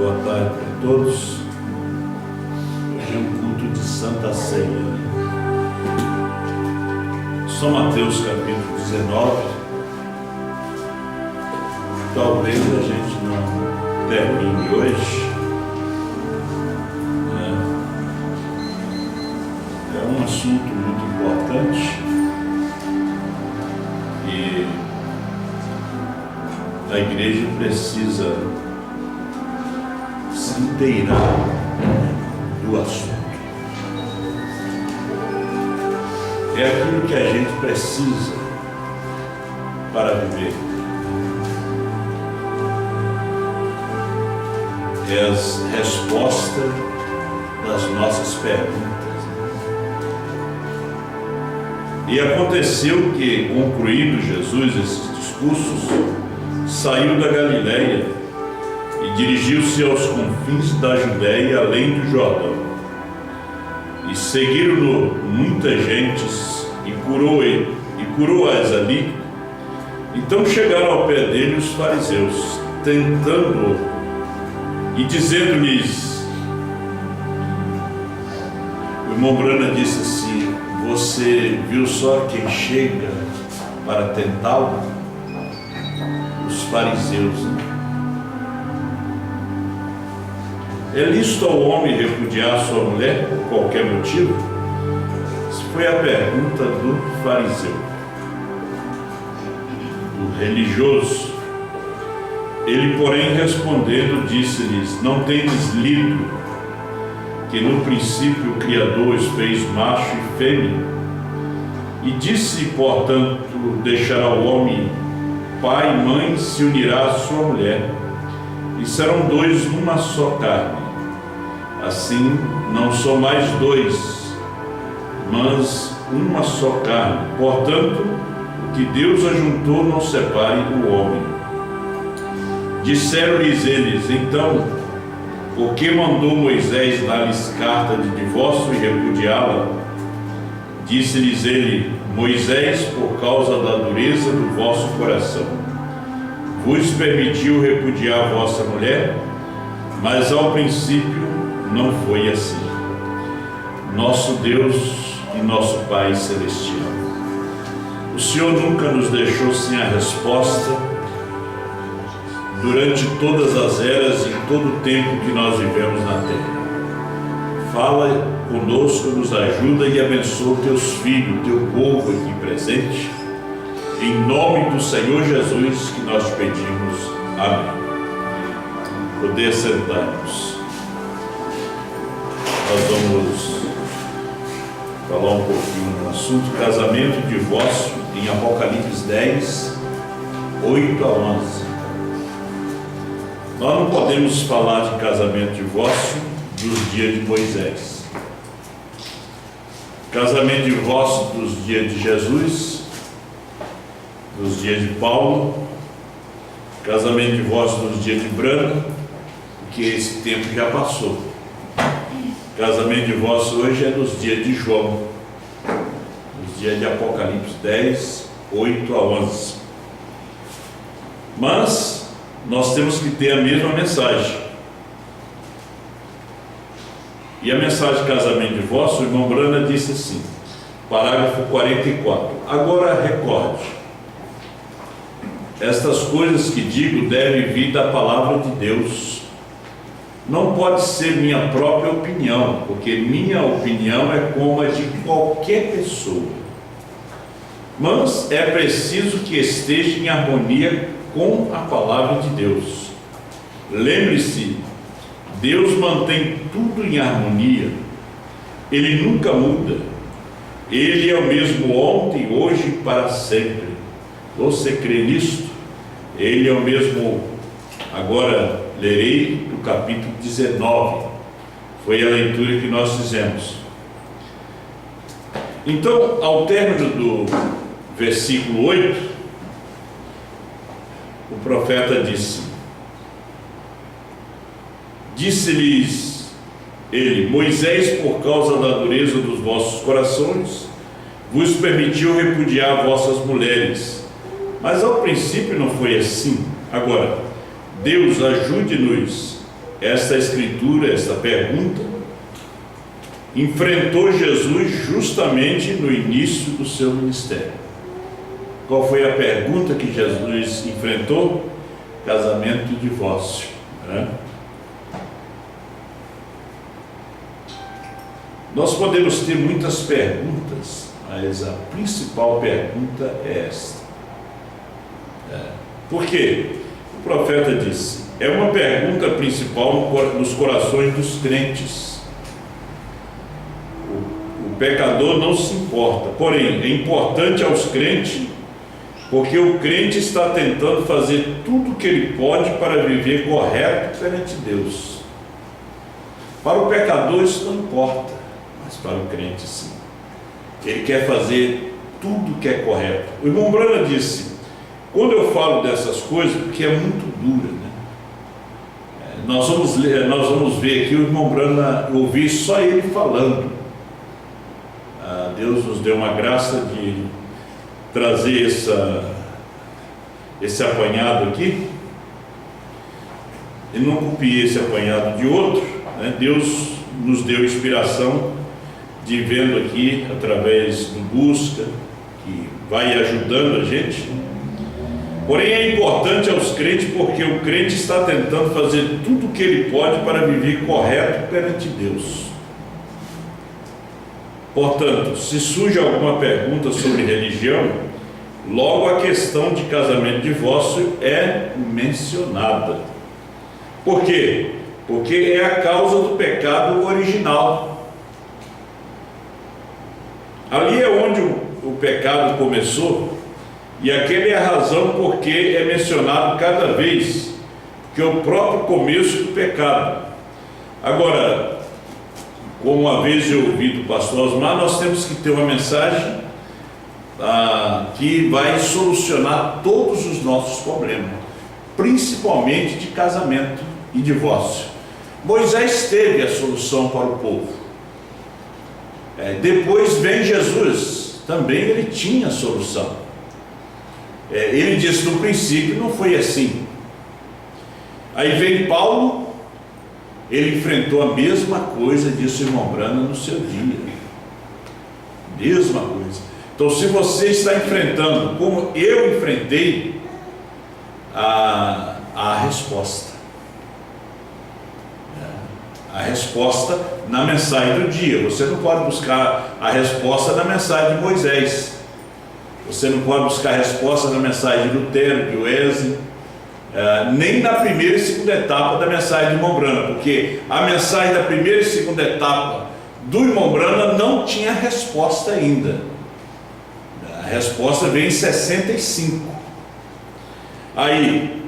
Boa tarde para todos. Hoje é um culto de Santa Ceia. São Mateus capítulo 19. Talvez a gente não termine hoje. É um assunto muito importante e a igreja precisa se inteirar do assunto. É aquilo que a gente precisa para viver. É as respostas das nossas perguntas. E aconteceu que, concluído Jesus esses discursos, saiu da Galileia e dirigiu-se aos confins da Judéia, além do Jordão. E seguiram-no muitas gentes e curou-as ali. Então chegaram ao pé dele os fariseus, tentando-o e dizendo-lhes, o irmão Brana disse assim: você viu só quem chega para tentá-lo? Os fariseus, né? É lícito ao homem repudiar sua mulher por qualquer motivo? Essa foi a pergunta do fariseu, do religioso. Ele, porém, respondendo, disse-lhes: não tendes lido que no princípio o Criador os fez macho e fêmea? E disse, portanto, deixará o homem pai e mãe, se unirá à sua mulher, e serão dois numa só carne. Assim, não são mais dois, mas uma só carne. Portanto, o que Deus ajuntou, não separe o homem. Disseram-lhes eles: então, por que mandou Moisés dar-lhes carta de divórcio e repudiá-la? Disse-lhes ele: Moisés, por causa da dureza do vosso coração, vos permitiu repudiar a vossa mulher, mas ao princípio não foi assim. Nosso Deus e nosso Pai Celestial, o Senhor nunca nos deixou sem a resposta durante todas as eras e todo o tempo que nós vivemos na terra. Fala conosco, nos ajuda e abençoa teus filhos, teu povo aqui presente. Em nome do Senhor Jesus que nós pedimos. Amém. Poder sentar-nos. Nós vamos falar um pouquinho no assunto casamento e divórcio em Apocalipse 10, 8 a 11. Nós não podemos falar de casamento e divórcio dos dias de Moisés. Casamento e divórcio dos dias de Jesus, dos dias de Paulo, casamento e divórcio dos dias de Brana, porque esse tempo já passou. Casamento e divórcio hoje é dos dias de João, dos dias de Apocalipse 10, 8 a 11. Mas nós temos que ter a mesma mensagem. E a mensagem de casamento e divórcio, o irmão Brana disse assim, parágrafo 44. Agora recorde, estas coisas que digo devem vir da palavra de Deus. Não pode ser minha própria opinião, porque minha opinião é como a de qualquer pessoa. Mas é preciso que esteja em harmonia com a palavra de Deus. Lembre-se, Deus mantém tudo em harmonia. Ele nunca muda. Ele é o mesmo ontem, hoje e para sempre. Você crê nisto? Ele é o mesmo. Agora lerei do capítulo 19. Foi a leitura que nós fizemos. Então, ao término do versículo 8, o profeta disse-lhes ele: Moisés, por causa da dureza dos vossos corações, vos permitiu repudiar vossas mulheres, mas ao princípio não foi assim. Agora, Deus ajude-nos esta escritura, esta pergunta, enfrentou Jesus justamente no início do seu ministério. Qual foi a pergunta que Jesus enfrentou? Casamento e divórcio, né? Nós podemos ter muitas perguntas, mas a principal pergunta é esta. Por quê? O profeta disse, é uma pergunta principal nos corações dos crentes. O pecador não se importa, porém é importante aos crentes, porque o crente está tentando fazer tudo o que ele pode para viver correto perante Deus. Para o pecador isso não importa, mas para o crente sim. Ele quer fazer tudo o que é correto. O irmão Brana disse, quando eu falo dessas coisas, porque é muito dura, né? Nós vamos ver aqui o irmão Brana, ouvir só ele falando. Deus nos deu uma graça de trazer esse apanhado aqui. Eu não copiei esse apanhado de outro, né? Deus nos deu inspiração de vendo aqui através do busca, que vai ajudando a gente. Porém é importante aos crentes, porque o crente está tentando fazer tudo o que ele pode para viver correto perante Deus. Portanto, se surge alguma pergunta sobre religião, logo a questão de casamento e divórcio é mencionada. Por quê? Porque é a causa do pecado original. Ali é onde o pecado começou, e aquela é a razão porque é mencionado cada vez, que é o próprio começo do pecado. Agora, como uma vez eu ouvi do pastor Osmar, nós temos que ter uma mensagem que vai solucionar todos os nossos problemas, principalmente de casamento e divórcio. Moisés teve a solução para o povo. Depois vem Jesus, também ele tinha a solução. Ele disse no princípio não foi assim. Aí vem Paulo, ele enfrentou a mesma coisa, disse o irmão Brana no seu dia. Mesma coisa. Então, se você está enfrentando como eu enfrentei, a resposta. A resposta na mensagem do dia. Você não pode buscar a resposta na mensagem de Moisés. Você não pode buscar a resposta na mensagem de Lutero, de Wesley, nem na primeira e segunda etapa da mensagem do irmão Brana, porque a mensagem da primeira e segunda etapa do irmão Brana não tinha resposta ainda. A resposta veio em 65. Aí,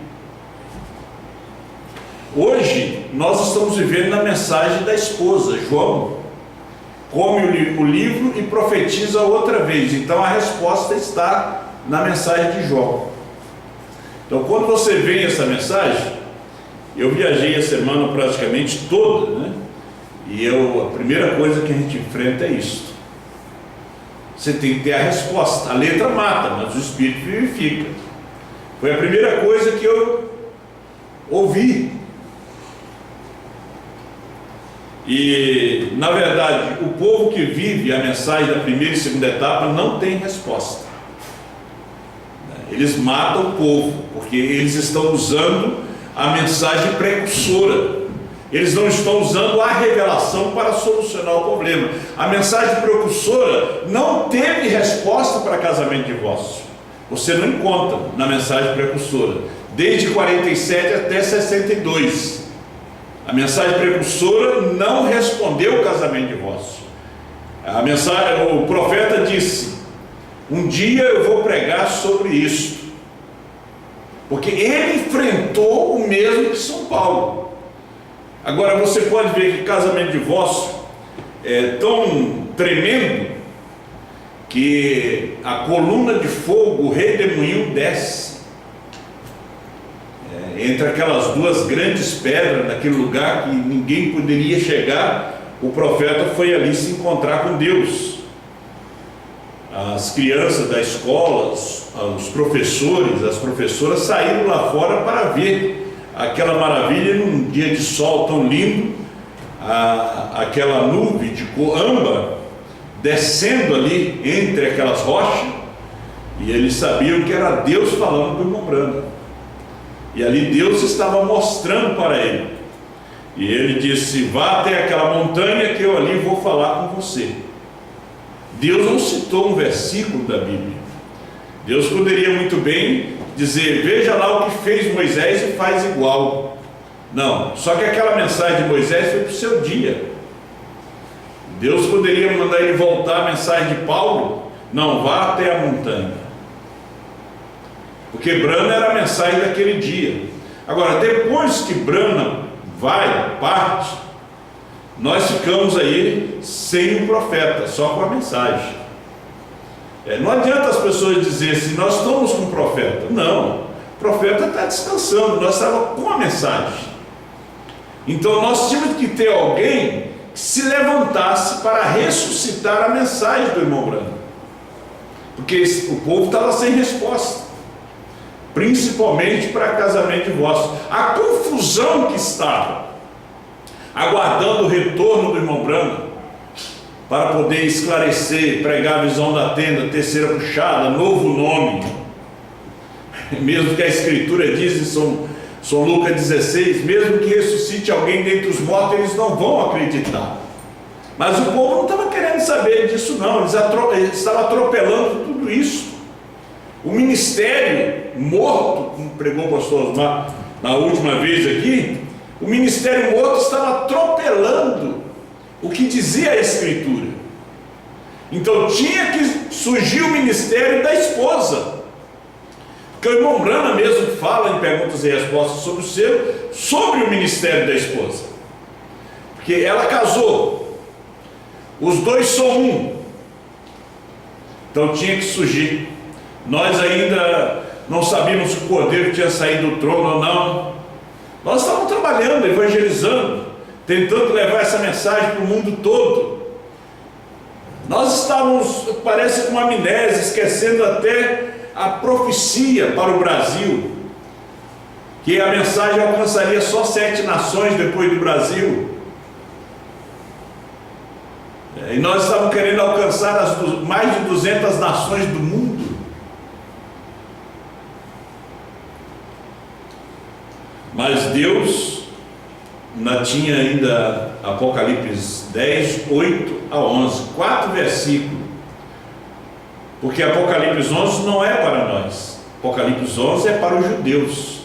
hoje, nós estamos vivendo na mensagem da esposa, João. Come o livro e profetiza outra vez. Então a resposta está na mensagem de João. Então quando você vê essa mensagem, eu viajei a semana praticamente toda, né? E a primeira coisa que a gente enfrenta é isso. Você tem que ter a resposta. A letra mata, mas o Espírito vivifica. Foi a primeira coisa que eu ouvi. E, na verdade, o povo que vive a mensagem da primeira e segunda etapa não tem resposta. Eles matam o povo, porque eles estão usando a mensagem precursora. Eles não estão usando a revelação para solucionar o problema. A mensagem precursora não teve resposta para casamento e divórcio. Você não encontra na mensagem precursora, desde 47 até 62. A mensagem precursora não respondeu o casamento e divórcio. O profeta disse, um dia eu vou pregar sobre isso, porque ele enfrentou o mesmo que São Paulo. Agora você pode ver que casamento e divórcio é tão tremendo que a coluna de fogo, o redemoinho desce entre aquelas duas grandes pedras, naquele lugar que ninguém poderia chegar. O profeta foi ali se encontrar com Deus. As crianças da escola, os professores, as professoras saíram lá fora para ver aquela maravilha num dia de sol tão lindo, aquela nuvem de cor âmbar descendo ali entre aquelas rochas, e eles sabiam que era Deus falando com o irmão Branham, e ali Deus estava mostrando para ele, e ele disse: vá até aquela montanha que eu ali vou falar com você. Deus não citou um versículo da Bíblia. Deus poderia muito bem dizer: veja lá o que fez Moisés e faz igual. Não, só que aquela mensagem de Moisés foi para o seu dia. Deus poderia mandar ele voltar a mensagem de Paulo: não, vá até a montanha, porque Branham era a mensagem daquele dia. Agora, depois que Branham parte, nós ficamos aí sem o profeta, só com a mensagem. Não adianta as pessoas dizerem assim: nós estamos com o profeta. Não, o profeta está descansando, nós estávamos com a mensagem. Então nós tínhamos que ter alguém que se levantasse para ressuscitar a mensagem do irmão Branham, porque o povo estava sem resposta, principalmente para casamento e divórcio. A confusão que estava, aguardando o retorno do irmão Branham para poder esclarecer, pregar a visão da tenda, terceira puxada, novo nome, mesmo que a Escritura diz em São Lucas 16, mesmo que ressuscite alguém dentre os mortos, eles não vão acreditar. Mas o povo não estava querendo saber disso não, eles estavam atropelando tudo isso. O ministério morto, como pregou o pastor Osmar na última vez aqui, o ministério morto estava atropelando o que dizia a Escritura. Então tinha que surgir o ministério da esposa, porque o irmão Branham mesmo fala em perguntas e respostas sobre o ministério da esposa, porque ela casou, os dois são um, então tinha que surgir. Nós ainda não sabíamos se o Cordeiro tinha saído do trono ou não. Nós estávamos trabalhando, evangelizando, tentando levar essa mensagem para o mundo todo. Nós estávamos, parece, com amnésia, esquecendo até a profecia para o Brasil, que a mensagem alcançaria só 7 nações depois do Brasil. E nós estávamos querendo alcançar mais de 200 nações do mundo. Mas Deus ainda tinha ainda Apocalipse 10, 8 a 11, 4 versículos, porque Apocalipse 11 não é para nós, Apocalipse 11 é para os judeus,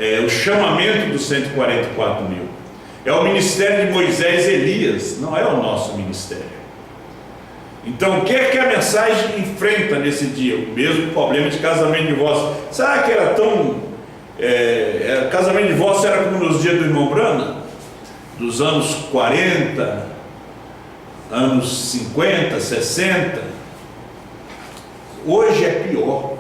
é o chamamento dos 144 mil, é o ministério de Moisés e Elias, não é o nosso ministério. Então o que é que a mensagem enfrenta nesse dia? O mesmo problema de casamento e divórcio. Será que era tão... casamento e divórcio era como nos dias do irmão Branham, dos anos 40, anos 50, 60? Hoje é pior.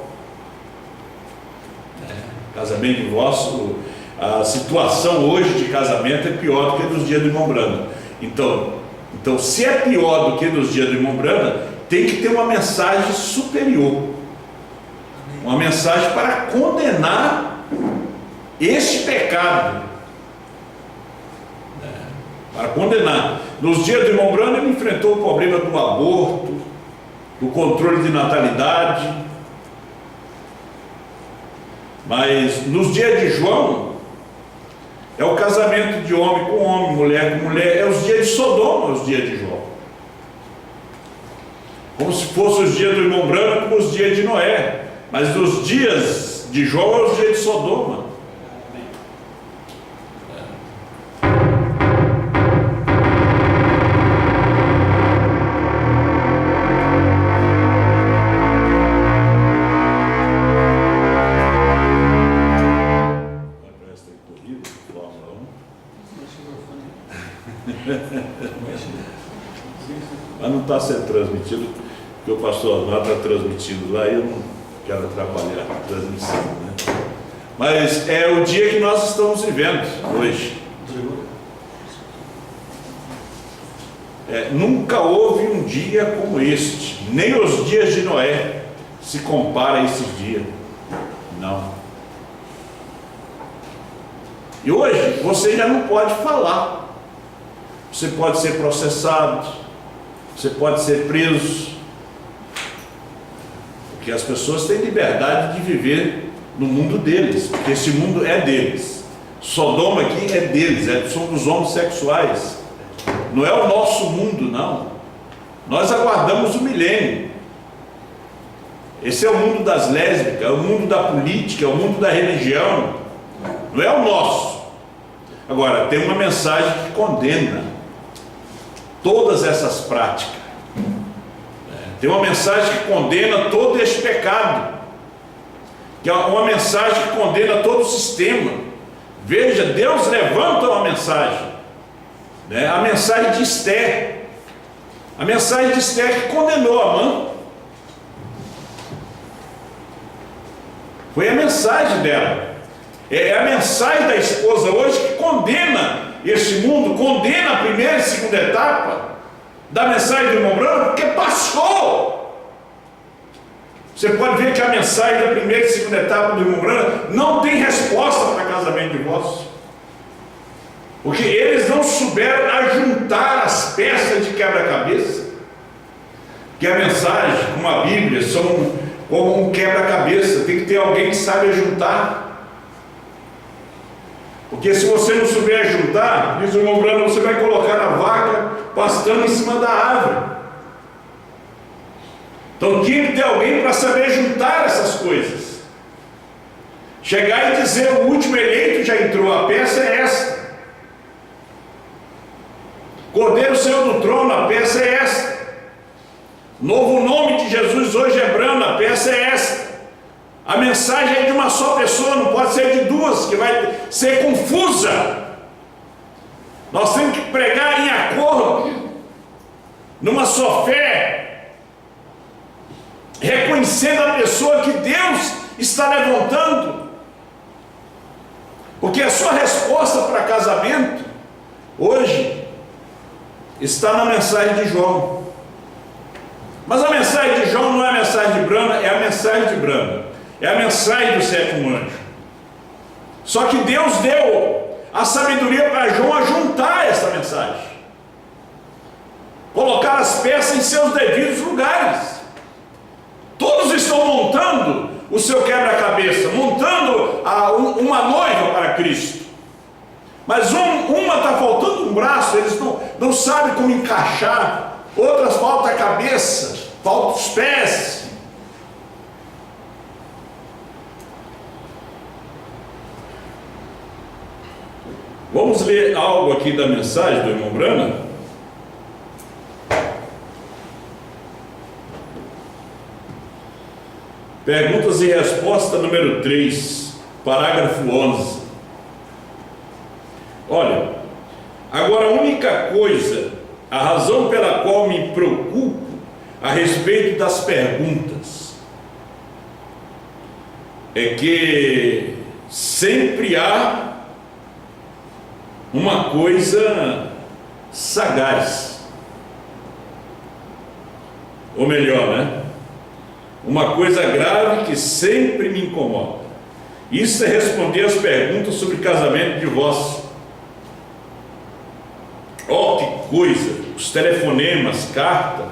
Casamento e divórcio, a situação hoje de casamento é pior do que nos dias do irmão Branham. Então se é pior do que nos dias do irmão Branham, tem que ter uma mensagem superior, uma mensagem para condenar este pecado, para condenar. Nos dias do irmão Branham ele enfrentou o problema do aborto, do controle de natalidade, mas nos dias de João é o casamento de homem com homem, mulher com mulher, é os dias de Sodoma, os dias de João, como se fossem os dias do irmão Branham como os dias de Noé, mas os dias de João é os dias de Sodoma. Mas não está sendo transmitido, porque o pastor Osmar está transmitindo lá e eu não quero atrapalhar a transmissão, né? Mas é o dia que nós estamos vivendo hoje. Nunca houve um dia como este, nem os dias de Noé se compara a esse dia, não. E hoje você já não pode falar. Você pode ser processado, você pode ser preso, porque as pessoas têm liberdade de viver no mundo deles, porque esse mundo é deles. Sodoma aqui é deles, são dos homossexuais. Não é o nosso mundo, não. Nós aguardamos o milênio. Esse é o mundo das lésbicas, é o mundo da política, é o mundo da religião. Não é o nosso. Agora, tem uma mensagem que condena todas essas práticas. Tem uma mensagem que condena todo esse pecado. Que é uma mensagem que condena todo o sistema. Veja, Deus levanta uma mensagem. A mensagem de Esther. A mensagem de Esther que condenou Amã. Foi a mensagem dela. É a mensagem da esposa hoje que condena esse mundo, condena a primeira e segunda etapa da mensagem do irmão Branham, porque passou. Você pode ver que a mensagem da primeira e segunda etapa do irmão Branham não tem resposta para casamento e divórcio, porque eles não souberam ajuntar as peças de quebra-cabeça. Que a mensagem, como a Bíblia, são como um quebra-cabeça. Tem que ter alguém que sabe ajuntar. Porque se você não souber juntar, diz o irmão Branham, você vai colocar a vaca pastando em cima da árvore. Então tinha que ter alguém para saber juntar essas coisas. Chegar e dizer, o último eleito já entrou, a peça é esta. Cordeiro Senhor do trono, a peça é esta. Novo nome de Jesus hoje é Branham, a peça é esta. A mensagem é de uma só pessoa, não pode ser de duas, que vai ser confusa. Nós temos que pregar em acordo, numa só fé, reconhecendo a pessoa que Deus está levantando, porque a sua resposta para casamento hoje está na mensagem de João. Mas a mensagem de João não é a mensagem de Branham, é a mensagem de Branham. É a mensagem do sétimo anjo. Só que Deus deu a sabedoria para João a juntar essa mensagem, colocar as peças em seus devidos lugares. Todos estão montando o seu quebra-cabeça, montando uma noiva para Cristo. Mas uma está faltando um braço, eles não sabem como encaixar. Outras falta a cabeça, falta os pés. Vamos ler algo aqui da mensagem do irmão Branham. Perguntas e resposta número 3, parágrafo 11. Olha, agora a única coisa, a razão pela qual me preocupo a respeito das perguntas, é que sempre há uma coisa sagaz, ou melhor, uma coisa grave que sempre me incomoda. Isso é responder as perguntas sobre casamento e divórcio. Oh, que coisa! Os telefonemas, carta.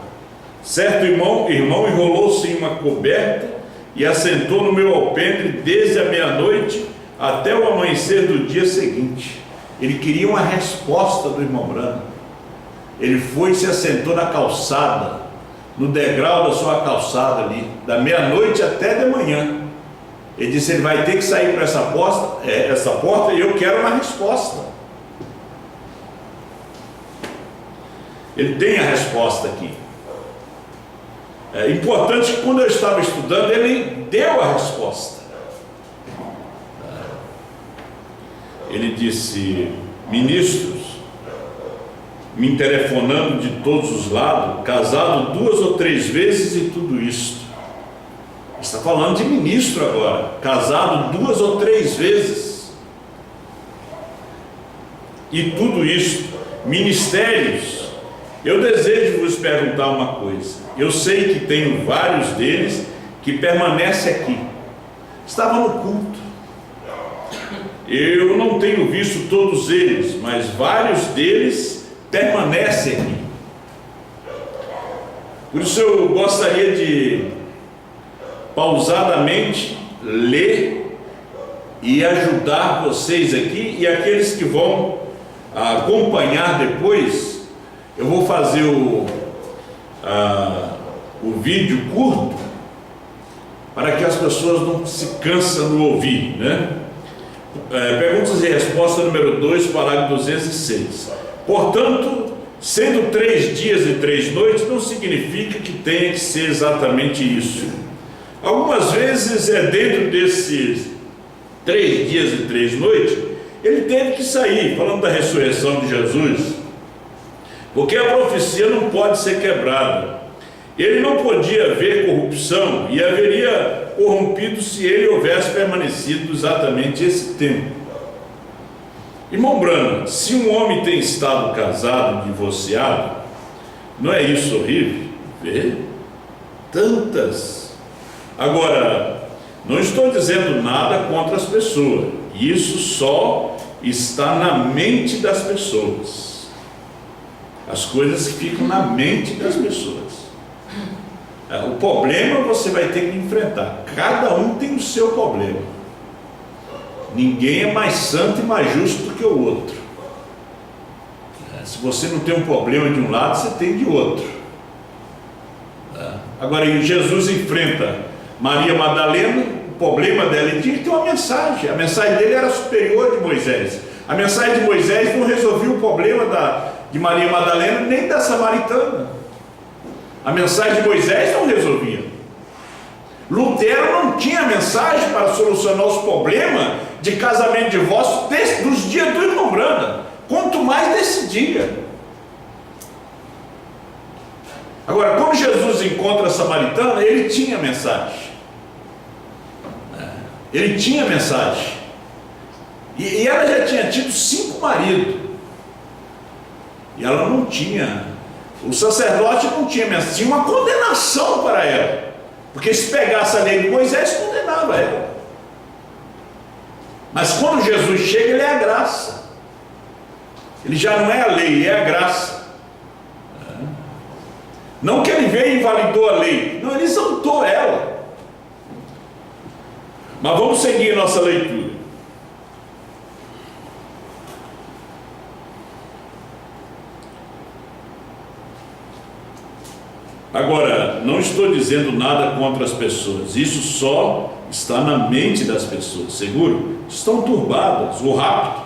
Certo irmão enrolou-se em uma coberta e assentou no meu alpendre desde a meia-noite até o amanhecer do dia seguinte. Ele queria uma resposta do irmão Branham. Ele foi e se assentou na calçada, no degrau da sua calçada ali, da meia-noite até de manhã. Ele disse, ele vai ter que sair para essa porta e eu quero uma resposta. Ele tem a resposta aqui. É importante que quando eu estava estudando, ele deu a resposta. Ele disse, ministros me telefonando de todos os lados, casado 2 ou 3 vezes e tudo isso. Está falando de ministro agora, casado 2 ou 3 vezes e tudo isso, ministérios. Eu desejo vos perguntar uma coisa. Eu sei que tenho vários deles que permanecem aqui. Estava no culto. eu não tenho visto todos eles, mas vários deles permanecem aqui. Por isso eu gostaria de pausadamente ler e ajudar vocês aqui, e aqueles que vão acompanhar depois. Eu vou fazer o vídeo curto, para que as pessoas não se cansem no ouvir, né? Perguntas e respostas número 2, parágrafo 206. Portanto, sendo 3 dias e 3 noites, não significa que tenha que ser exatamente isso. Algumas vezes dentro desses 3 dias e 3 noites, ele teve que sair, falando da ressurreição de Jesus, porque a profecia não pode ser quebrada. Ele não podia ver corrupção e haveria corrompido se ele houvesse permanecido exatamente esse tempo. Irmão Branham, se um homem tem estado casado, divorciado, não é isso horrível? Ver tantas. Agora, não estou dizendo nada contra as pessoas. Isso só está na mente das pessoas. As coisas que ficam na mente das pessoas. O problema você vai ter que enfrentar. Cada um tem o seu problema. Ninguém é mais santo e mais justo do que o outro. Se você não tem um problema de um lado, você tem de outro. Agora, Jesus enfrenta Maria Madalena. O problema dela, ele tinha que ter uma mensagem. A mensagem dele era superior de Moisés. A mensagem de Moisés não resolvia o problema de Maria Madalena nem da samaritana. A mensagem de Moisés não resolvia. Lutero não tinha mensagem para solucionar os problemas de casamento e divórcio dos dias do irmão Branham, quanto mais desse dia. Agora, quando Jesus encontra a samaritana, ele tinha mensagem. Ele tinha mensagem. E ela já tinha tido 5 maridos. E ela não tinha. O sacerdote não tinha mensagem. Tinha uma condenação para ela. Porque se pegasse a lei de Moisés, condenava ela. Mas quando Jesus chega, ele é a graça. Ele já não é a lei, ele é a graça. Não que ele veio e invalidou a lei. Não, ele exaltou ela. Mas vamos seguir nossa leitura. Agora, não estou dizendo nada contra as pessoas. Isso só está na mente das pessoas. Seguro? Estão turbadas ou rápido.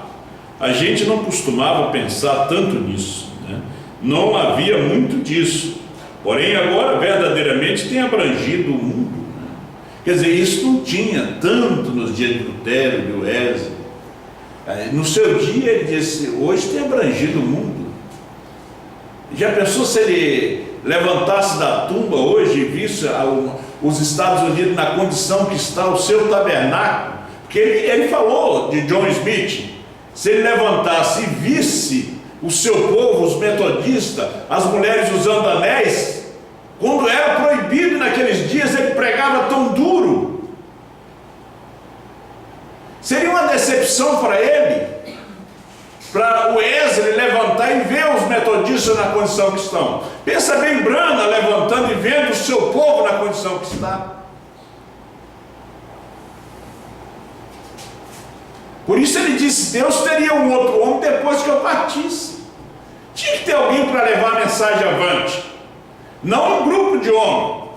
A gente não costumava pensar tanto nisso, né? Não havia muito disso. Porém, agora verdadeiramente tem abrangido o mundo, né? Quer dizer, isso não tinha tanto nos dias de Lutero, de Wesley. No seu dia, ele disse: hoje tem abrangido o mundo. Já pensou se ele levantasse da tumba hoje e visse os Estados Unidos na condição que está o seu tabernáculo? Porque ele falou de John Smith: se ele levantasse e visse o seu povo, os metodistas, as mulheres usando anéis, quando era proibido naqueles dias, ele pregava tão duro. Seria uma decepção para ele, para o Wesley levantar e ver os metodistas na condição que estão. Pensa bem, Branham levantando e vendo o seu povo na condição que está. Por isso ele disse: Deus teria um outro homem depois que eu partisse. Tinha que ter alguém para levar a mensagem avante, não um grupo de homens.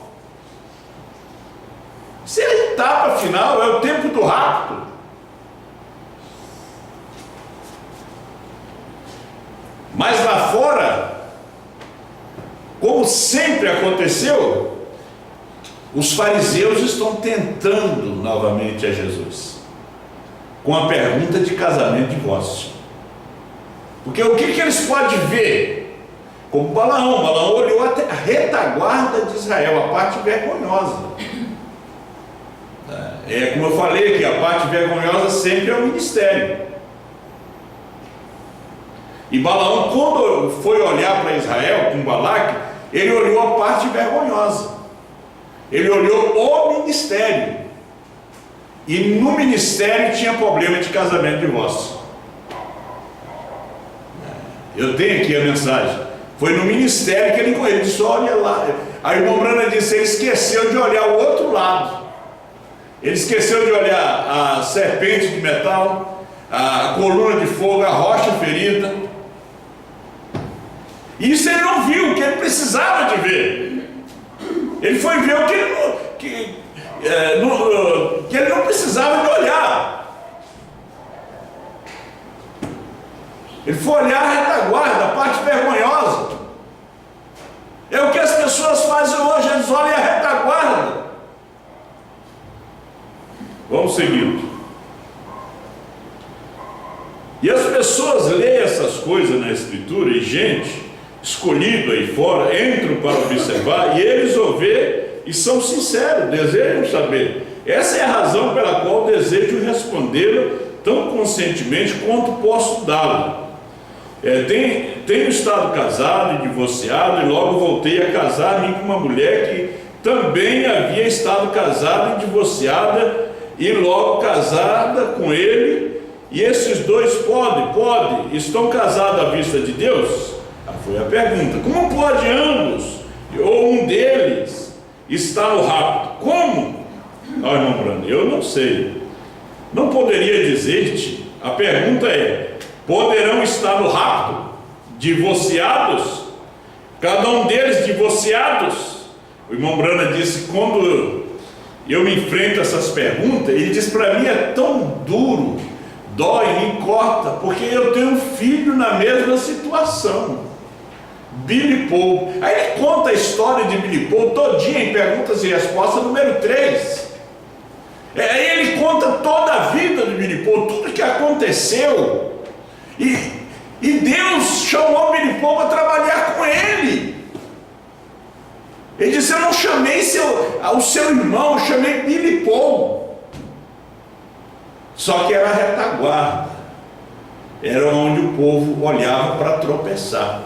Isso é a etapa final, é o tempo do rapto. Mas lá fora, como sempre aconteceu, os fariseus estão tentando novamente a Jesus com a pergunta de casamento e divórcio. Porque o que eles podem ver? Como Balaão olhou até a retaguarda de Israel, a parte vergonhosa. Como eu falei aqui, a parte vergonhosa sempre é o ministério. E Balaão, quando foi olhar para Israel com Balaque, ele olhou a parte vergonhosa. Ele olhou o ministério. e no ministério tinha problema de casamento e divórcio. Eu tenho aqui a mensagem. Foi no ministério que ele disse: olha lá. Aí o irmão Brana disse: ele esqueceu de olhar o outro lado. Ele esqueceu de olhar a serpente de metal, a coluna de fogo, a rocha ferida. Isso ele não viu, o que ele precisava de ver. Ele foi ver o que ele não precisava de olhar. Ele foi olhar a retaguarda, a parte vergonhosa. É o que as pessoas fazem hoje, eles olham a retaguarda. Vamos seguindo. E as pessoas leem essas coisas na Escritura, e gente escolhido aí fora entram para observar, e eles ouvem e são sinceros, desejam saber. Essa é a razão pela qual desejo respondê-la tão conscientemente quanto posso dá-la. Tenho estado casado e divorciado, e logo voltei a casar-me com uma mulher que também havia estado casada e divorciada, e logo casada com ele. E esses dois podem, estão casados à vista de Deus? Foi a pergunta. Como pode ambos, ou um deles, estar no rapto? Como? Não, irmão Brando, eu não sei. Não poderia dizer-te. A pergunta é: poderão estar no rapto divorciados? Cada um deles divorciados? O irmão Brana disse: quando eu me enfrento a essas perguntas, ele diz: para mim é tão duro, dói, me corta, porque eu tenho um filho na mesma situação. Billy Paul. Aí ele conta a história de Billy Paul todinha em perguntas e respostas número 3. Aí ele conta toda a vida de Billy Paul, tudo que aconteceu, e Deus chamou Billy Paul para trabalhar com ele. Ele disse: eu não chamei o seu irmão, eu chamei Billy Paul. Só que era a retaguarda, era onde o povo olhava para tropeçar.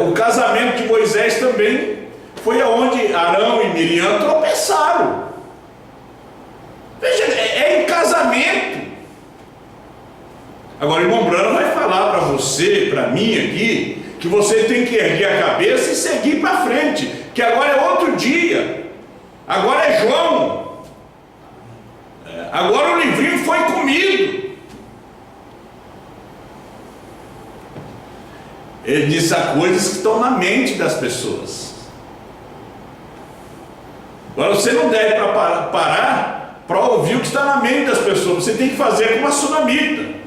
O casamento de Moisés também foi aonde Arão e Miriam tropeçaram. Veja, é em casamento. Agora o irmão Brano vai falar para você, para mim aqui, que você tem que erguer a cabeça e seguir para frente, que agora é outro dia, agora é João, agora o livrinho foi comido. Ele disse: há coisas que estão na mente das pessoas. Agora você não deve parar para ouvir o que está na mente das pessoas. Você tem que fazer como a sunamita.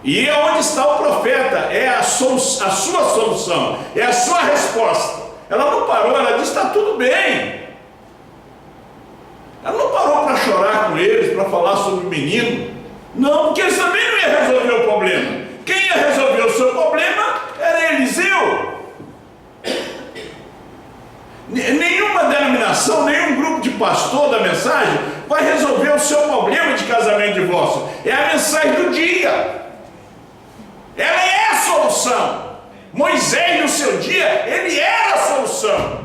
E é onde está o profeta, é a sua solução, é a sua resposta. Ela não parou, ela disse: está tudo bem. Ela não parou para chorar com eles, para falar sobre o menino. Não, porque eles também não iam resolver o problema. Quem ia resolver o seu problema era Eliseu. Nenhuma denominação, nenhum grupo de pastor da mensagem vai resolver o seu problema de casamento e divórcio. É a mensagem do dia. Ela é a solução. Moisés, no seu dia, ele era a solução.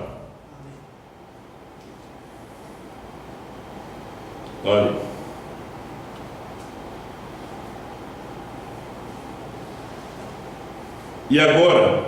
Olha, e agora,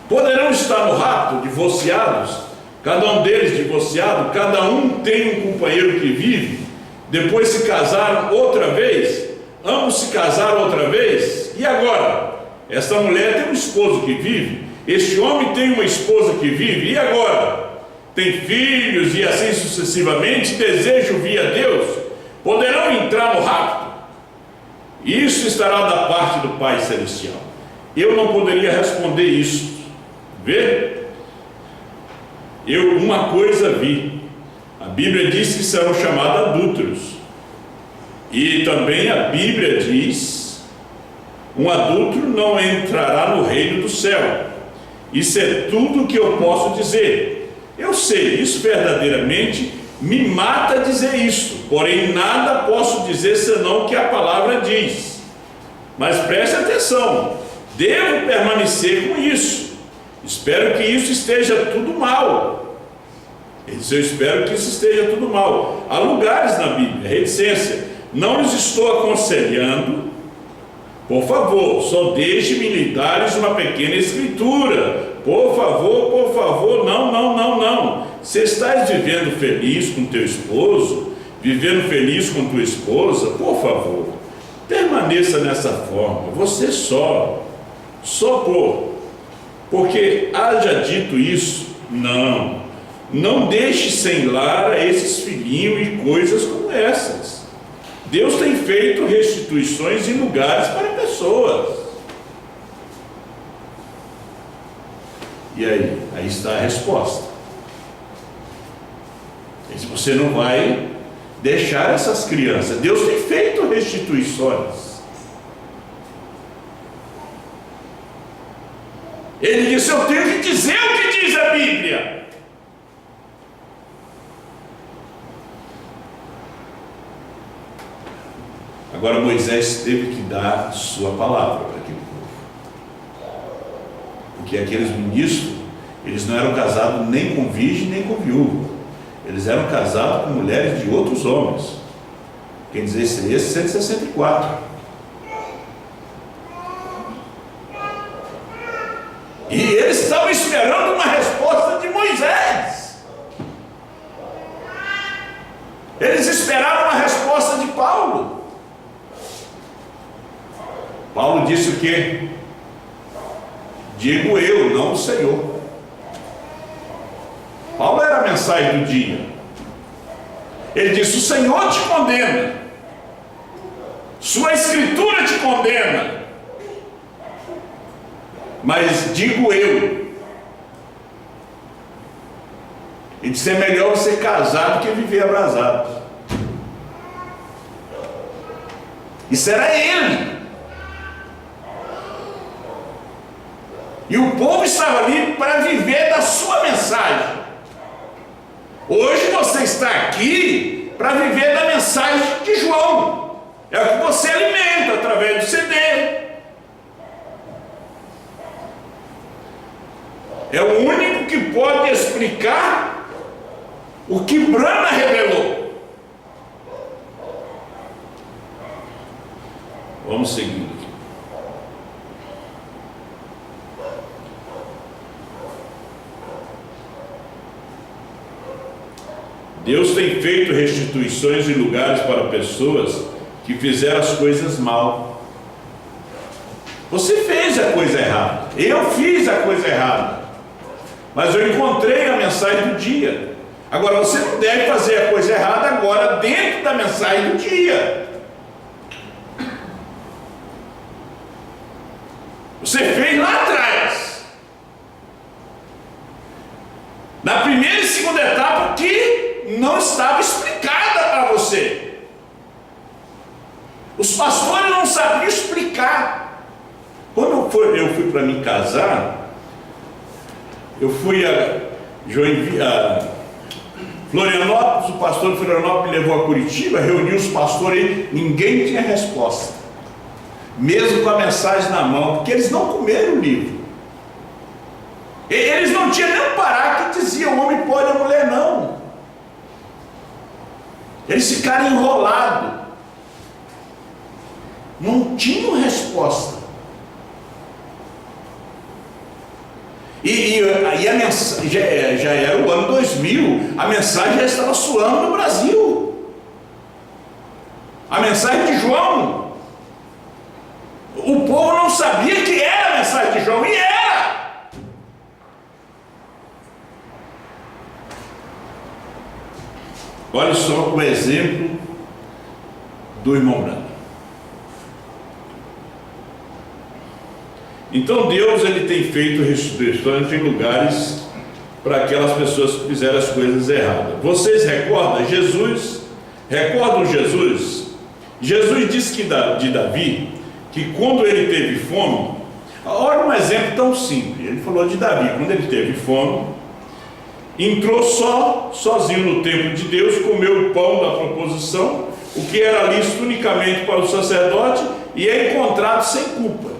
poderão estar no rapto divorciados, cada um deles divorciado, cada um tem um companheiro que vive, depois se casaram outra vez, ambos se casaram outra vez, e agora? Esta mulher tem um esposo que vive, este homem tem uma esposa que vive, e agora? Tem filhos e assim sucessivamente, desejam vir a Deus, poderão entrar no rapto? Isso estará da parte do Pai Celestial. Eu não poderia responder isso. Vê? Eu uma coisa vi. A Bíblia diz que serão chamados adúlteros. E também a Bíblia diz: um adúltero não entrará no reino do céu. Isso é tudo que eu posso dizer. Eu sei, isso verdadeiramente me mata dizer isso, porém nada posso dizer senão o que a palavra diz. Mas preste atenção, devo permanecer com isso. Espero que isso esteja tudo mal. Ele disse: eu espero que isso esteja tudo mal. Há lugares na Bíblia, reticência. Não lhes estou aconselhando, por favor, só deixe-me lhe dar uma pequena escritura. Por favor, não. Se estás vivendo feliz com teu esposo, vivendo feliz com tua esposa, por favor, permaneça nessa forma. Você só porque haja dito isso, não deixe sem lar esses filhinhos e coisas como essas. Deus tem feito restituições em lugares para pessoas. E aí está a resposta. Você não vai deixar essas crianças. Deus tem feito restituições. Ele disse: eu tenho que dizer o que diz a Bíblia. Agora Moisés teve que dar sua palavra para aquele povo, porque aqueles ministros, eles não eram casados nem com virgem nem com viúva, eles eram casados com mulheres de outros homens. Quem diz esse 164. E eles estavam esperando uma resposta de Moisés. Eles esperaram uma resposta de Paulo. Paulo disse o quê? Digo eu, não o Senhor. Paulo era a mensagem do dia. Ele disse: o Senhor te condena, sua escritura te condena, mas digo eu. Ele disse: é melhor você casar do que viver abrasado. Isso era ele. E o povo estava ali para viver da sua mensagem. Hoje você está aqui para viver da mensagem de João. É o que você alimenta através do CD. É o único que pode explicar o que Brana revelou. Vamos seguindo aqui. Deus tem feito restituições em lugares para pessoas que fizeram as coisas mal. Você fez a coisa errada, eu fiz a coisa errada, mas eu encontrei a mensagem do dia. Agora você não deve fazer a coisa errada agora dentro da mensagem do dia. Você fez lá atrás, na primeira e segunda etapa, que não estava explicada para você. Os pastores não sabiam explicar. Quando eu fui para me casar, eu fui a Florianópolis, o pastor de Florianópolis me levou a Curitiba, reuniu os pastores, ninguém tinha resposta, mesmo com a mensagem na mão, porque eles não comeram o livro. Eles não tinham nem um parágrafo que dizia o homem pode, a mulher não. Eles ficaram enrolados, não tinham resposta. E a mensagem, já era o ano 2000, a mensagem já estava soando no Brasil. A mensagem de João, o povo não sabia que era a mensagem de João, e era. Olha só o exemplo do irmão Brana. Então Deus, ele tem feito restituições em lugares para aquelas pessoas que fizeram as coisas erradas. Vocês recordam Jesus? Recordam Jesus? Jesus disse que de Davi, que quando ele teve fome, olha um exemplo tão simples. Ele falou de Davi, quando ele teve fome, entrou sozinho no templo de Deus, comeu o pão da proposição, o que era lícito unicamente para o sacerdote, e é encontrado sem culpa.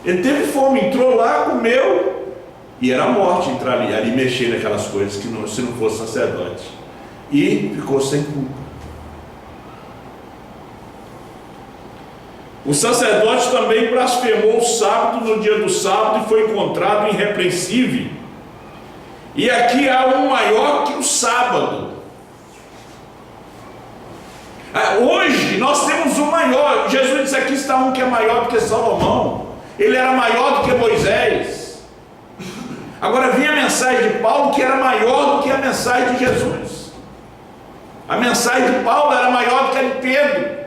Ele teve fome, entrou lá, comeu, E era a morte entrar ali mexer naquelas coisas, que não, se não fosse sacerdote. E ficou sem culpa. O sacerdote também blasfemou o sábado no dia do sábado e foi encontrado irrepreensível. E aqui há um maior que o sábado. Hoje nós temos um maior. Jesus disse: aqui está um que é maior do que Salomão. Ele era maior do que Moisés. Agora vem a mensagem de Paulo, que era maior do que a mensagem de Jesus. A mensagem de Paulo era maior do que a de Pedro.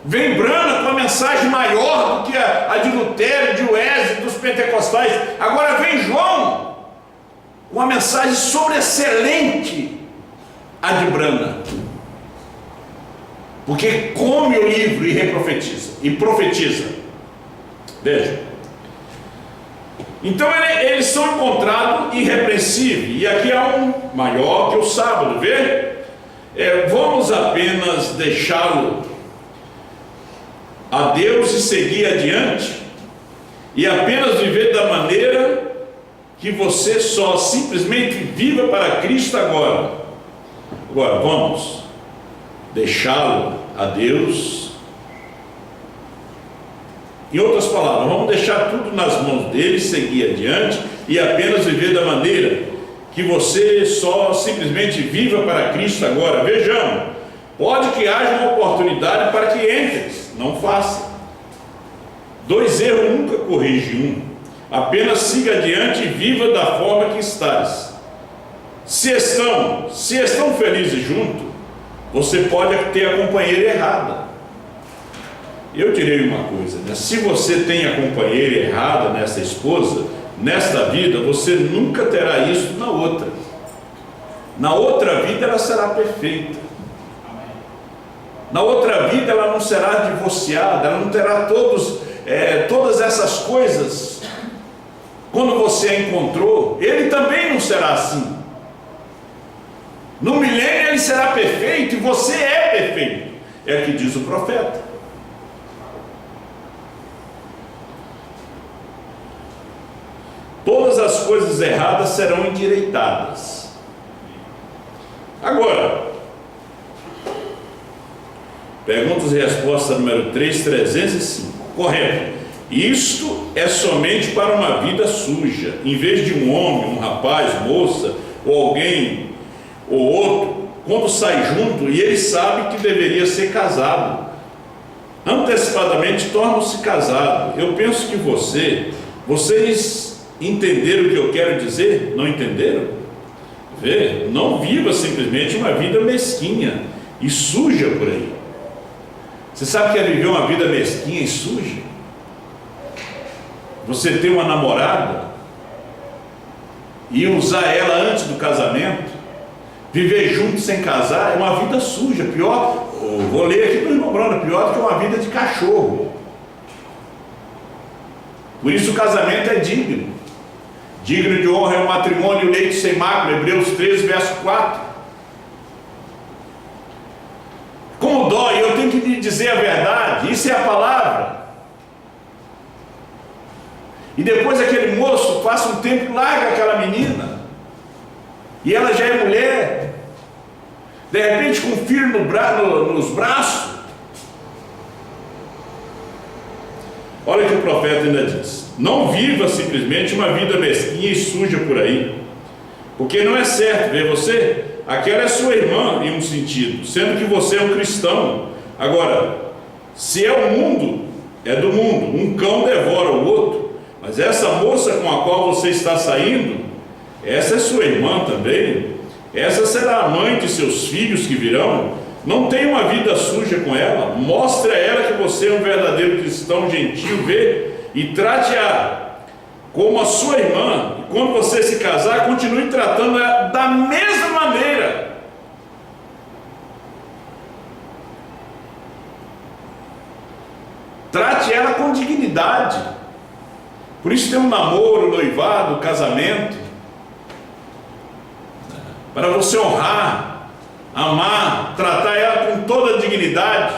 Vem Brana com a mensagem maior do que a de Lutero, de Wesley, dos pentecostais. Agora vem João com uma mensagem sobreexcelente, a de Brana, porque come o livro e profetiza. Veja, então eles são encontrados irrepreensíveis, e aqui há um maior que o sábado. Vê? Vamos apenas deixá-lo a Deus e seguir adiante, e apenas viver da maneira que você só simplesmente viva para Cristo agora. Agora vamos deixá-lo a Deus. Em outras palavras, vamos deixar tudo nas mãos dele, seguir adiante e apenas viver da maneira que você só simplesmente viva para Cristo agora. Vejamos, pode que haja uma oportunidade para que entres, não faça. 2 erros nunca corrige um. Apenas siga adiante e viva da forma que estás. Se estão felizes juntos, você pode ter a companheira errada. Eu direi uma coisa, né? Se você tem a companheira errada nessa esposa, nesta vida, você nunca terá isso na outra. Na outra vida ela será perfeita. Na outra vida ela não será divorciada, ela não terá todas essas coisas. Quando você a encontrou, ele também não será assim. No milênio ele será perfeito e você é perfeito. É o que diz o profeta. Todas as coisas erradas serão endireitadas. Agora, perguntas e respostas número 305. Correto. Isto é somente para uma vida suja. Em vez de um homem, um rapaz, moça, ou alguém, ou outro, quando sai junto e ele sabe que deveria ser casado, antecipadamente tornam-se casados. Eu penso que vocês entenderam o que eu quero dizer? Não entenderam? Vê? Não viva simplesmente uma vida mesquinha e suja por aí. Você sabe o que é viver uma vida mesquinha e suja? Você ter uma namorada e usar ela antes do casamento, viver junto sem casar, é uma vida suja, pior, vou ler aqui do irmão Brana, pior do que uma vida de cachorro. Por isso o casamento é digno. Digno de honra é o matrimônio e o leito sem mácula, Hebreus 13, verso 4. Como dói, eu tenho que lhe dizer a verdade, isso é a palavra. E depois aquele moço passa um tempo, larga aquela menina, e ela já é mulher, de repente com um filho nos braços. Olha o que o profeta ainda diz: não viva simplesmente uma vida mesquinha e suja por aí, porque não é certo. Ver você, aquela é sua irmã em um sentido, sendo que você é um cristão. Agora, se é o mundo, é do mundo, um cão devora o outro. Mas essa moça com a qual você está saindo, essa é sua irmã também, essa será a mãe de seus filhos que virão. Não tenha uma vida suja com ela, mostre a ela que você é um verdadeiro cristão gentil, vê, e trate-a como a sua irmã. E quando você se casar, continue tratando-a da mesma maneira. Trate ela com dignidade. Por isso tem um namoro, noivado, casamento, para você honrar, amar, tratar ela com toda a dignidade.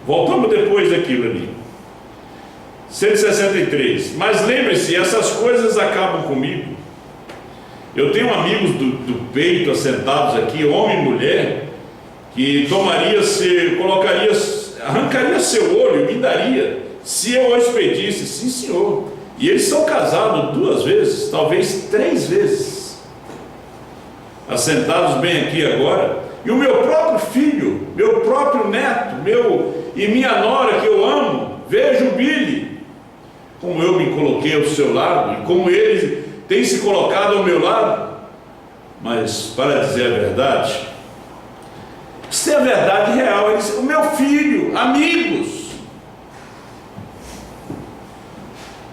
Voltamos depois daquilo ali. 163. Mas lembre-se, essas coisas acabam comigo. Eu tenho amigos do peito assentados aqui, homem e mulher, que arrancaria seu olho e me daria, se eu os pedisse. Sim, senhor. E eles são casados 2 vezes, talvez 3 vezes, assentados bem aqui agora. E o meu próprio filho, meu próprio neto, e minha nora que eu amo, veja o Billy, como eu me coloquei ao seu lado e como ele tem se colocado ao meu lado. Mas, para dizer a verdade, isso é a verdade real. Ele disse, o meu filho, amigos.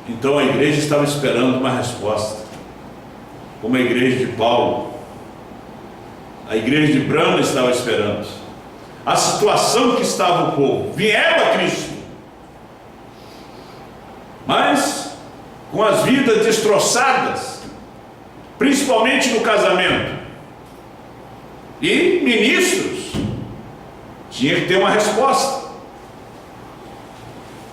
Então a igreja estava esperando uma resposta, como a igreja de Paulo, a igreja de Brana estava esperando. A situação que estava o povo, vieram a Cristo, mas com as vidas destroçadas, principalmente no casamento, e ministros, tinha que ter uma resposta.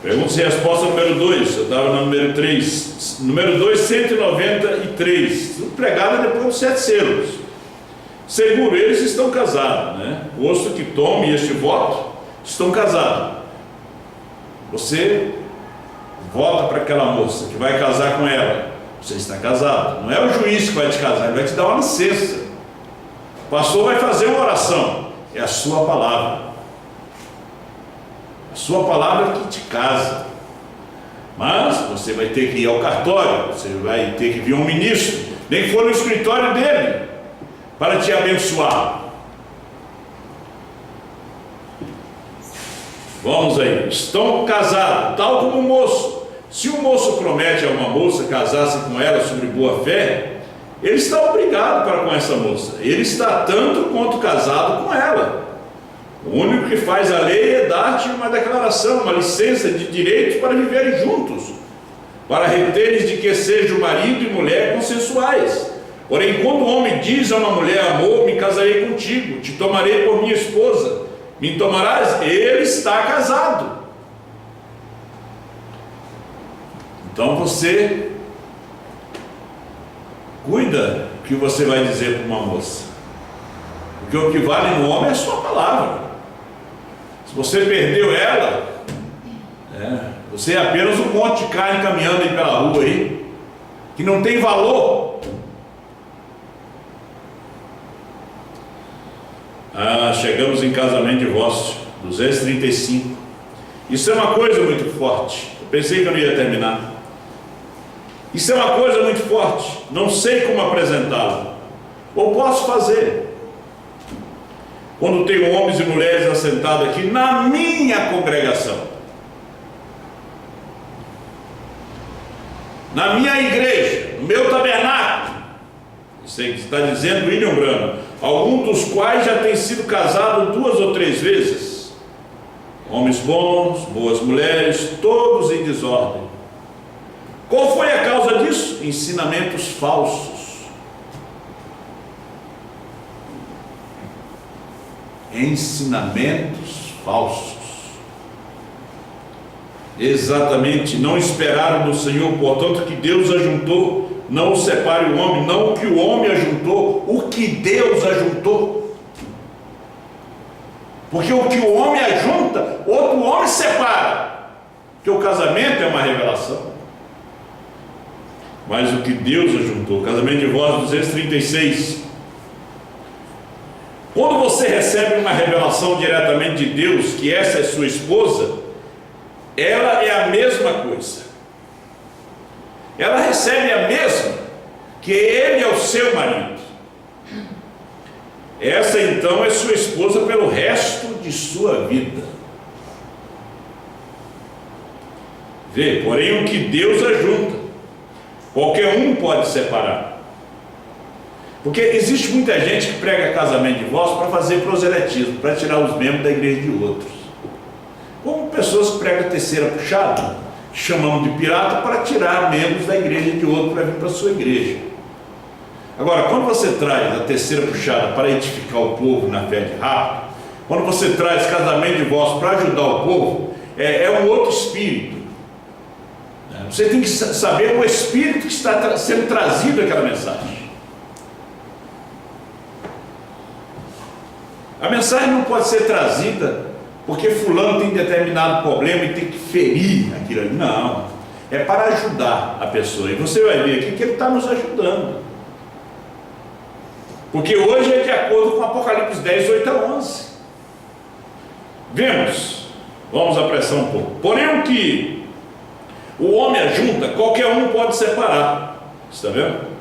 Pergunta-se a resposta número 2, eu estava no número 3, número 2, 193, pregada depois dos 7 selos. Seguro, eles estão casados, né? Posto que tome este voto, estão casados. Você vota para aquela moça que vai casar com ela, você está casado. Não é o juiz que vai te casar, ele vai te dar uma licença. O pastor vai fazer uma oração, é a sua palavra. A sua palavra que te casa. Mas você vai ter que ir ao cartório, você vai ter que vir um ministro, nem que for no escritório dele, para te abençoar. Vamos aí, estão casados, tal como o moço. Se o moço promete a uma moça casar-se com ela sobre boa fé, ele está obrigado para com essa moça. Ele está tanto quanto casado com ela. O único que faz a lei é dar-te uma declaração, uma licença de direitos para viverem juntos, para reteres de que sejam marido e mulher consensuais. Porém, quando o homem diz a uma mulher, amor, me casarei contigo, te tomarei por minha esposa, me tomarás, ele está casado. Então você cuida o que você vai dizer para uma moça, porque o que vale no homem é a sua palavra. Se você perdeu ela, você é apenas um monte de carne caminhando aí pela rua aí, que não tem valor. Chegamos em casamento e divórcio, 235. Isso é uma coisa muito forte. Eu pensei que eu não ia terminar. Isso é uma coisa muito forte. Não sei como apresentá-lo. Ou posso fazer. Quando tenho homens e mulheres assentados aqui na minha congregação, na minha igreja, no meu tabernáculo, sei que está dizendo William Branham, alguns dos quais já têm sido casados 2 ou 3 vezes, homens bons, boas mulheres, todos em desordem. Qual foi a causa disso? Ensinamentos falsos. Ensinamentos falsos. Exatamente, não esperaram do Senhor, portanto que Deus ajuntou, não o separe o homem, não o que o homem ajuntou, o que Deus ajuntou. Porque o que o homem ajunta, outro homem separa. Porque o casamento é uma revelação. Mas o que Deus ajuntou, casamento de divórcio 236. Quando você recebe uma revelação diretamente de Deus, que essa é sua esposa, ela é a mesma coisa. Ela recebe a mesma, que ele é o seu marido. Essa então é sua esposa pelo resto de sua vida. Vê, porém o que Deus ajunta, qualquer um pode separar. Porque existe muita gente que prega casamento e divórcio para fazer proselitismo, para tirar os membros da igreja de outros. Como pessoas que pregam terceira puxada, chamamos de pirata, para tirar membros da igreja de outro para vir para a sua igreja. Agora, quando você traz a terceira puxada para edificar o povo na fé de rápido, quando você traz casamento e divórcio para ajudar o povo, é um outro espírito. Você tem que saber o espírito que está sendo trazido àquela mensagem. A mensagem não pode ser trazida porque fulano tem determinado problema e tem que ferir aquilo ali. Não, é para ajudar a pessoa. E você vai ver aqui que ele está nos ajudando. Porque hoje é de acordo com Apocalipse 10, 8 a 11. Vamos apressar um pouco. Porém, o que o homem ajunta, qualquer um pode separar. Está vendo?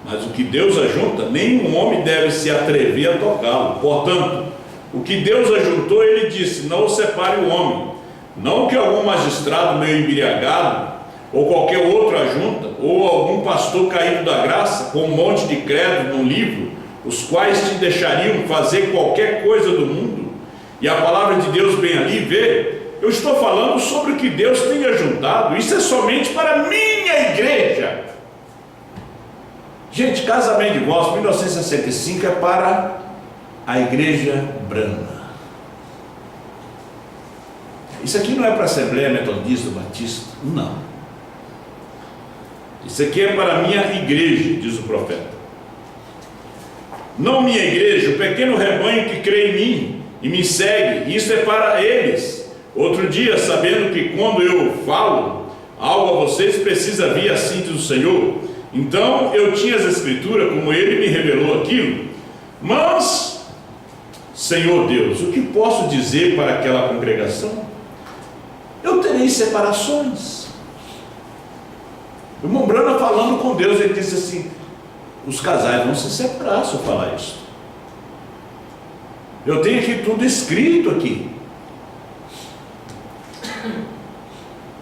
Mas o que Deus ajunta, nenhum homem deve se atrever a tocá-lo. Portanto, o que Deus ajuntou, ele disse: não o separe o homem. Não que algum magistrado meio embriagado, ou qualquer outro ajunta, ou algum pastor caído da graça, com um monte de credo num livro, os quais te deixariam fazer qualquer coisa do mundo. E a palavra de Deus bem ali, vê, eu estou falando sobre o que Deus tem ajuntado. Isso é somente para a minha igreja. Gente, casamento de votos 1965 é para a igreja Brana. Isso aqui não é para a Assembleia Metodista Batista, não. Isso aqui é para a minha igreja, diz o profeta. Não minha igreja, o pequeno rebanho que crê em mim e me segue, isso é para eles. Outro dia, sabendo que quando eu falo algo a vocês, precisa vir assim, diz o Senhor. Então eu tinha as escrituras, como ele me revelou aquilo. Mas, Senhor Deus, o que posso dizer para aquela congregação? Eu terei separações. O irmão Brana falando com Deus, ele disse assim: os casais vão se separar se eu falar isso. Eu tenho aqui tudo escrito aqui.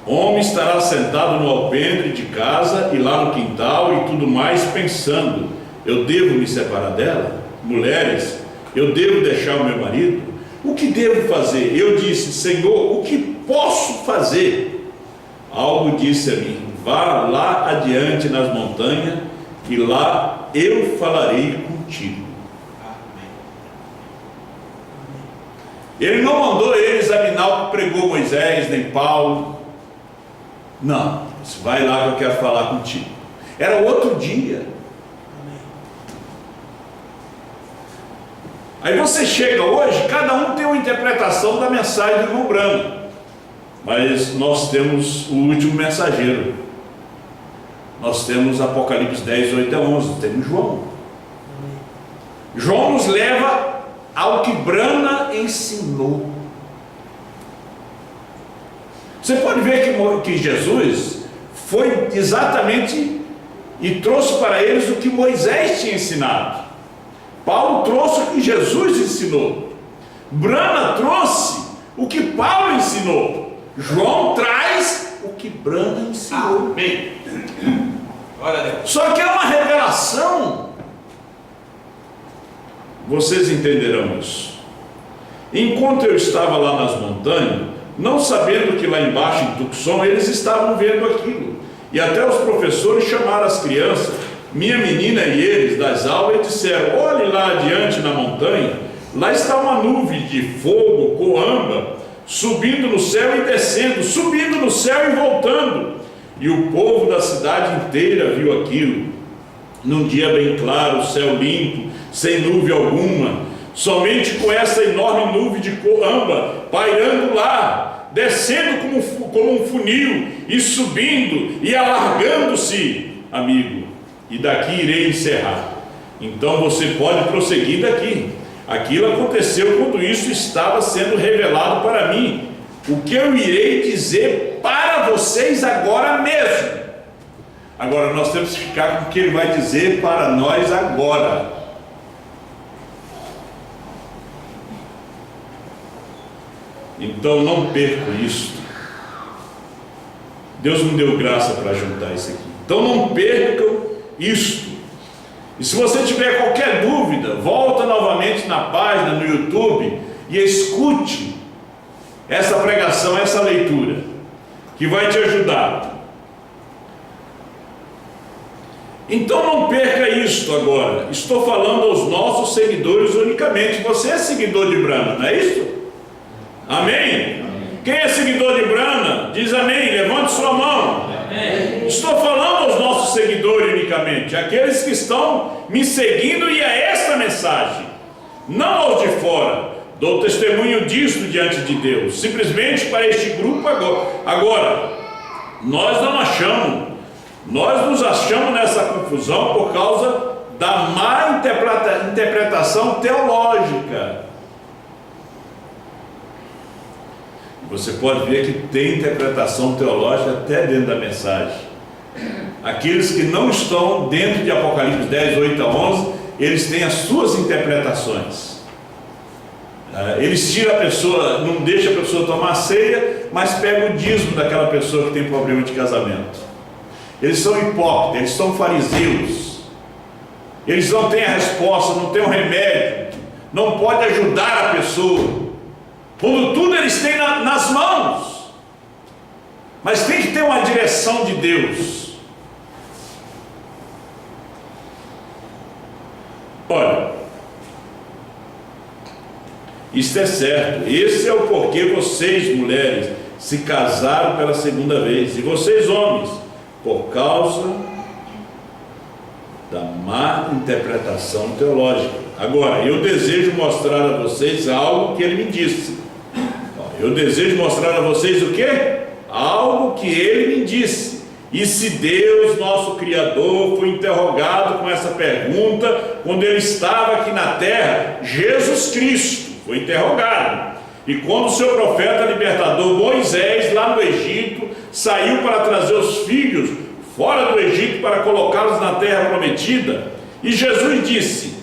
Homem estará sentado no alpendre de casa e lá no quintal e tudo mais, pensando: eu devo me separar dela? Mulheres, eu devo deixar o meu marido? O que devo fazer? Eu disse: Senhor, o que posso fazer? Algo disse a mim: vá lá adiante nas montanhas e lá eu falarei contigo. Ele não mandou ele examinar o que pregou Moisés, nem Paulo. Não, vai lá que eu quero falar contigo. Era outro dia. Aí você chega hoje, cada um tem uma interpretação da mensagem do irmão Brano, mas nós temos o último mensageiro. Nós temos Apocalipse 10, 8 a 11, temos João. João nos leva ao que Brana ensinou. Você pode ver que Jesus foi exatamente e trouxe para eles o que Moisés tinha ensinado. Paulo trouxe o que Jesus ensinou. Brana trouxe o que Paulo ensinou. João traz o que Brana ensinou. Amém. Só que é uma revelação. Vocês entenderão isso. Enquanto eu estava lá nas montanhas, não sabendo que lá embaixo em Tucson eles estavam vendo aquilo, e até os professores chamaram as crianças, minha menina e eles, das aulas, e disseram: olhe lá adiante na montanha, lá está uma nuvem de fogo, coamba, subindo no céu e descendo, subindo no céu e voltando. E o povo da cidade inteira viu aquilo, num dia bem claro, o céu limpo, sem nuvem alguma, somente com essa enorme nuvem de coamba pairando lá, descendo como um funil, e subindo e alargando-se, amigo. E daqui irei encerrar. Então você pode prosseguir daqui. Aquilo aconteceu quando isso estava sendo revelado para mim. O que eu irei dizer para vocês agora mesmo. Agora nós temos que ficar com o que ele vai dizer para nós agora. Então não percam isso. Deus me deu graça para juntar isso aqui. Então não percam isto. E se você tiver qualquer dúvida, volta novamente na página no YouTube e escute essa pregação, essa leitura, que vai te ajudar. Então não perca isto agora. Estou falando aos nossos seguidores unicamente. Você é seguidor de Brana, não é isso? Amém? Quem é seguidor de Brana, diz amém, levante sua mão. Amém. Estou falando aos nossos seguidores unicamente, aqueles que estão me seguindo e a esta mensagem, não aos de fora. Dou testemunho disso diante de Deus, simplesmente para este grupo agora. Nós nos achamos nessa confusão por causa da má interpretação teológica. Você pode ver que tem interpretação teológica até dentro da mensagem. Aqueles que não estão dentro de Apocalipse 10, 8 a 11, eles têm as suas interpretações. Eles tiram a pessoa, não deixam a pessoa tomar ceia, mas pegam o dízimo daquela pessoa que tem problema de casamento. Eles são hipócritas, eles são fariseus. Eles não têm a resposta, não têm o remédio, não pode ajudar a pessoa. Quando tudo eles têm nas mãos, mas tem que ter uma direção de Deus. Olha, isto é certo, esse é o porquê vocês, mulheres, se casaram pela segunda vez, e vocês, homens, por causa da má interpretação teológica. Agora, eu desejo mostrar a vocês algo que ele me disse. Eu desejo mostrar a vocês o quê? Algo que ele me disse. E se Deus, nosso Criador, foi interrogado com essa pergunta quando ele estava aqui na terra, Jesus Cristo foi interrogado. E quando o seu profeta libertador Moisés, lá no Egito, saiu para trazer os filhos fora do Egito para colocá-los na terra prometida, e Jesus disse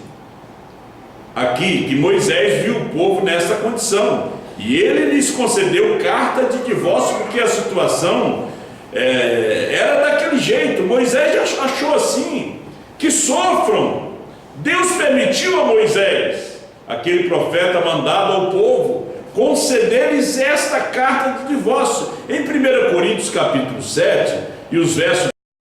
aqui que Moisés viu o povo nessa condição, e ele lhes concedeu carta de divórcio, porque a situação era daquele jeito. Moisés achou assim, que sofram. Deus permitiu a Moisés, aquele profeta mandado ao povo, conceder-lhes esta carta de divórcio. Em 1 Coríntios capítulo 7 e os versos